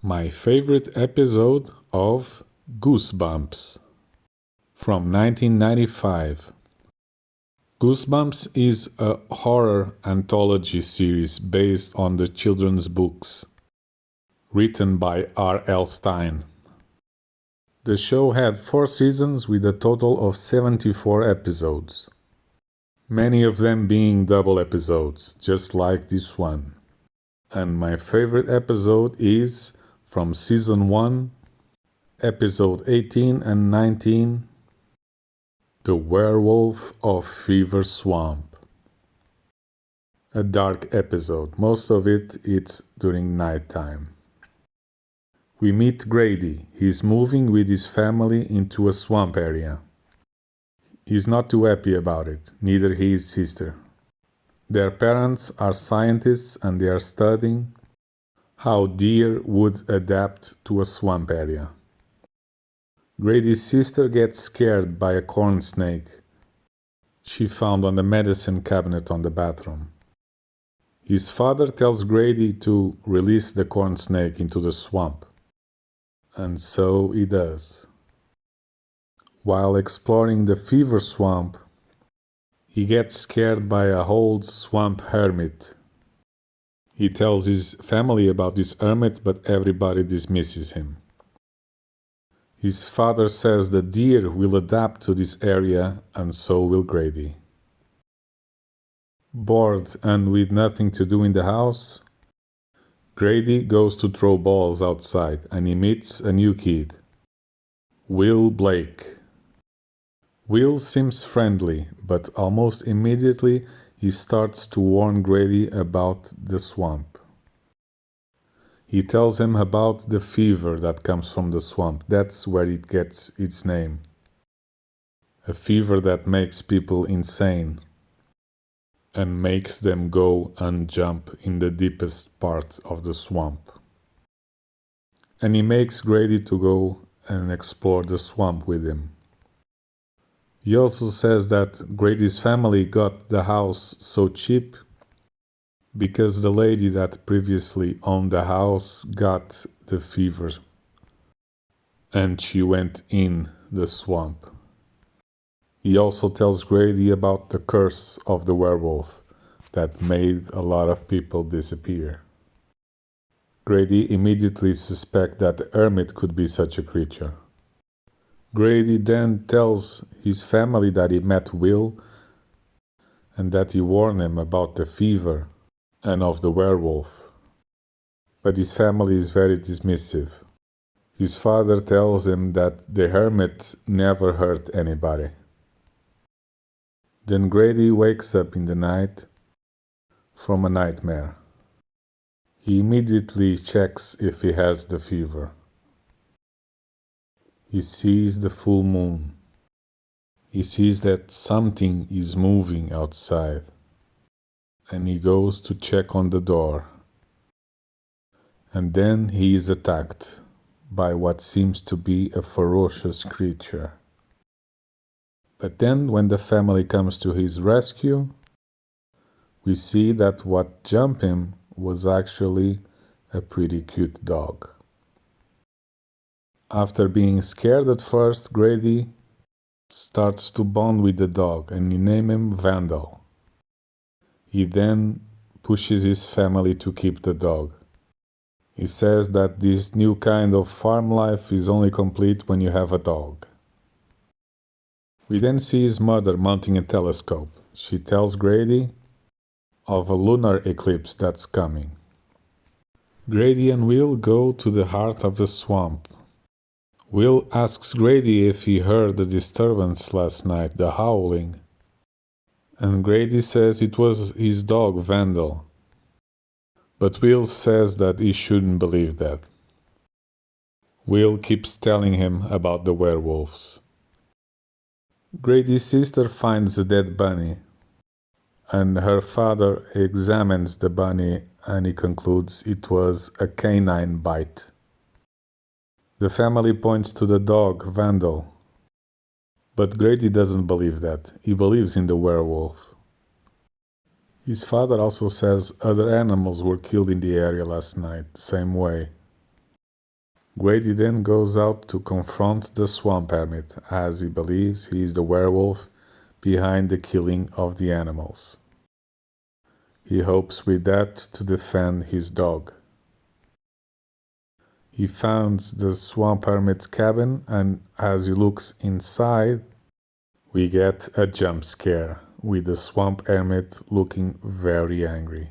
My favorite episode of Goosebumps from 1995. Goosebumps is a horror anthology series based on the children's books written by R.L. Stine. The show had 4 seasons with a total of 74 episodes, many of them being double episodes, just like this one. And my favorite episode is from Season 1, Episode 18 and 19, The Werewolf of Fever Swamp. A dark episode, most of it's during nighttime. We meet Grady. He's moving with his family into a swamp area. He's not too happy about it, neither his sister. Their parents are scientists and they are studying how deer would adapt to a swamp area. Grady's sister gets scared by a corn snake she found on the medicine cabinet on the bathroom. His father tells Grady to release the corn snake into the swamp, and so he does. While exploring the fever swamp, he gets scared by a old swamp hermit. He tells his family about this hermit, but everybody dismisses him. His father says the deer will adapt to this area, and so will Grady. Bored and with nothing to do in the house, Grady goes to throw balls outside and he meets a new kid, Will Blake. Will seems friendly, but almost immediately he starts to warn Grady about the swamp. He tells him about the fever that comes from the swamp. That's where it gets its name. A fever that makes people insane and makes them go and jump in the deepest part of the swamp. And he makes Grady to go and explore the swamp with him. He also says that Grady's family got the house so cheap because the lady that previously owned the house got the fever and she went in the swamp. He also tells Grady about the curse of the werewolf that made a lot of people disappear. Grady immediately suspects that the hermit could be such a creature. Grady then tells his family that he met Will and that he warned them about the fever and of the werewolf. But his family is very dismissive. His father tells him that the hermit never hurt anybody. Then Grady wakes up in the night from a nightmare. He immediately checks if he has the fever. He sees the full moon. He sees that something is moving outside, and he goes to check on the door. And then he is attacked by what seems to be a ferocious creature. But then when the family comes to his rescue, we see that what jumped him was actually a pretty cute dog. After being scared at first, Grady starts to bond with the dog and he names him Vandal. He then pushes his family to keep the dog. He says that this new kind of farm life is only complete when you have a dog. We then see his mother mounting a telescope. She tells Grady of a lunar eclipse that's coming. Grady and Will go to the heart of the swamp. Will asks Grady if he heard the disturbance last night, the howling. And Grady says it was his dog, Vandal. But Will says that he shouldn't believe that. Will keeps telling him about the werewolves. Grady's sister finds a dead bunny, and her father examines the bunny and he concludes it was a canine bite. The family points to the dog, Vandal, but Grady doesn't believe that. He believes in the werewolf. His father also says other animals were killed in the area last night, same way. Grady then goes out to confront the swamp hermit, as he believes he is the werewolf behind the killing of the animals. He hopes with that to defend his dog. He finds the swamp hermit's cabin, and as he looks inside, we get a jump scare with the swamp hermit looking very angry.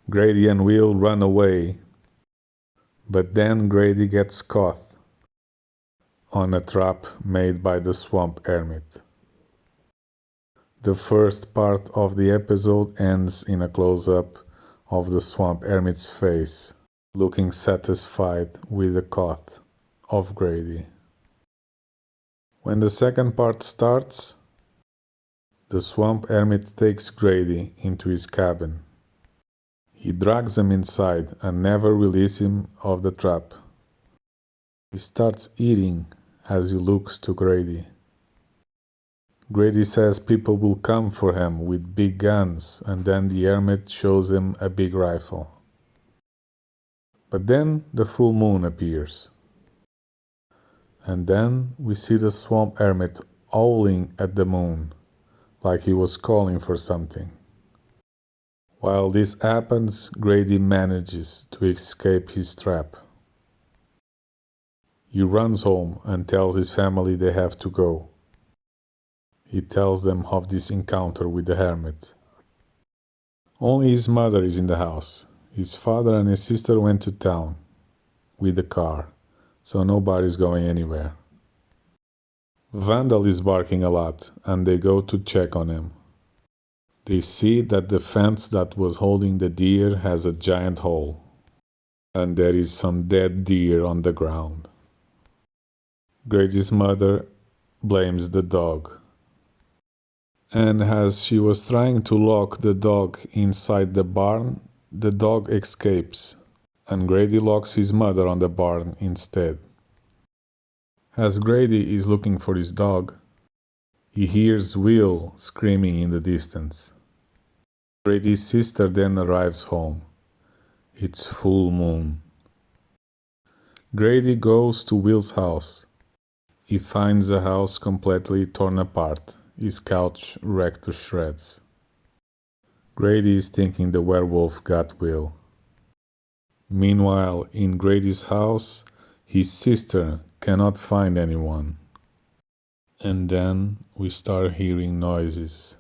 Grady and Will run away, but then Grady gets caught on a trap made by the swamp hermit. The first part of the episode ends in a close-up of the swamp hermit's face, looking satisfied with the cut of Grady. When the second part starts, the swamp hermit takes Grady into his cabin. He drags him inside and never releases him of the trap. He starts eating as he looks to Grady. Grady says people will come for him with big guns, and then the hermit shows him a big rifle. But then the full moon appears. And then we see the swamp hermit howling at the moon, like he was calling for something. While this happens, Grady manages to escape his trap. He runs home and tells his family they have to go. He tells them of this encounter with the hermit. Only his mother is in the house. His father and his sister went to town with the car, so nobody's going anywhere. Vandal is barking a lot, and they go to check on him. They see that the fence that was holding the deer has a giant hole, and there is some dead deer on the ground. Grady's mother blames the dog. And as she was trying to lock the dog inside the barn, the dog escapes, and Grady locks his mother on the barn instead. As Grady is looking for his dog, he hears Will screaming in the distance. Grady's sister then arrives home. It's full moon. Grady goes to Will's house. He finds the house completely torn apart, his couch wrecked to shreds. Grady is thinking the werewolf got Will. Meanwhile, in Grady's house, his sister cannot find anyone. And then we start hearing noises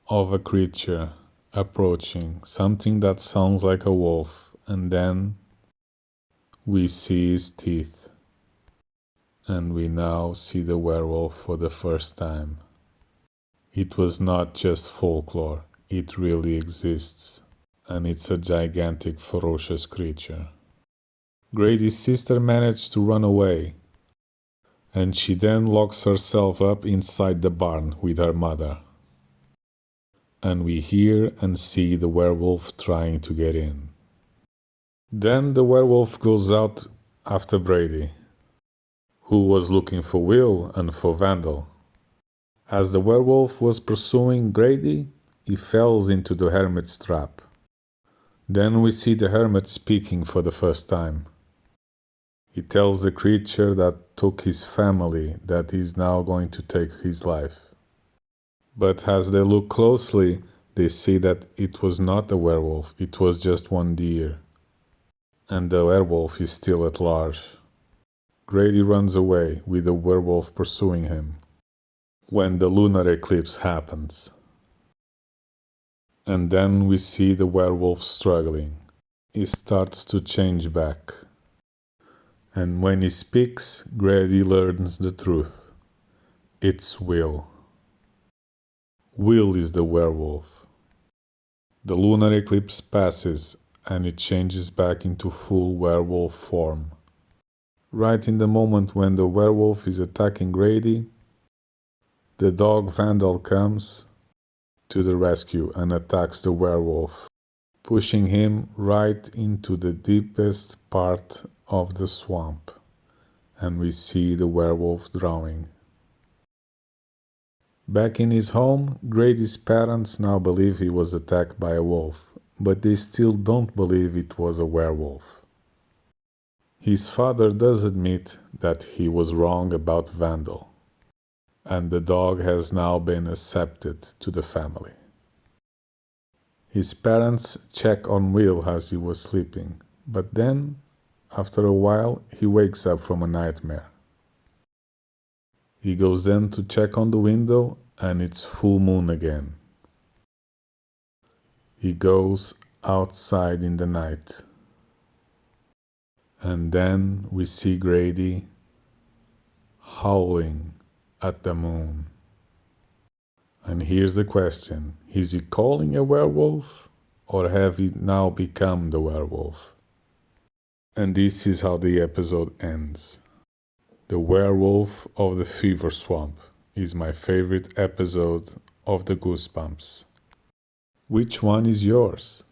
of a creature approaching, something that sounds like a wolf, and then we see his teeth. And we now see the werewolf for the first time. It was not just folklore, it really exists, and it's a gigantic, ferocious creature. Grady's sister managed to run away, and she then locks herself up inside the barn with her mother. And we hear and see the werewolf trying to get in. Then the werewolf goes out after Brady, who was looking for Will and for Vandal. As the werewolf was pursuing Grady, he falls into the hermit's trap. Then we see the hermit speaking for the first time. He tells the creature that took his family that he is now going to take his life. But as they look closely, they see that it was not a werewolf, it was just one deer. And the werewolf is still at large. Grady runs away with the werewolf pursuing him when the lunar eclipse happens. And then we see the werewolf struggling. He starts to change back. And when he speaks, Grady learns the truth. It's Will. Will is the werewolf. The lunar eclipse passes and it changes back into full werewolf form. Right in the moment when the werewolf is attacking Grady, the dog Vandal comes to the rescue and attacks the werewolf, pushing him right into the deepest part of the swamp, and we see the werewolf drowning. Back in his home, Grady's parents now believe he was attacked by a wolf, but they still don't believe it was a werewolf. His father does admit that he was wrong about Vandal, and the dog has now been accepted to the family. His parents check on Will as he was sleeping, but then, after a while, he wakes up from a nightmare. He goes then to check on the window, and it's full moon again. He goes outside in the night. And then we see Grady howling at the moon. And here's the question: is he calling a werewolf, or have he now become the werewolf? And this is how the episode ends. The Werewolf of the Fever Swamp is my favorite episode of the Goosebumps. Which one is yours?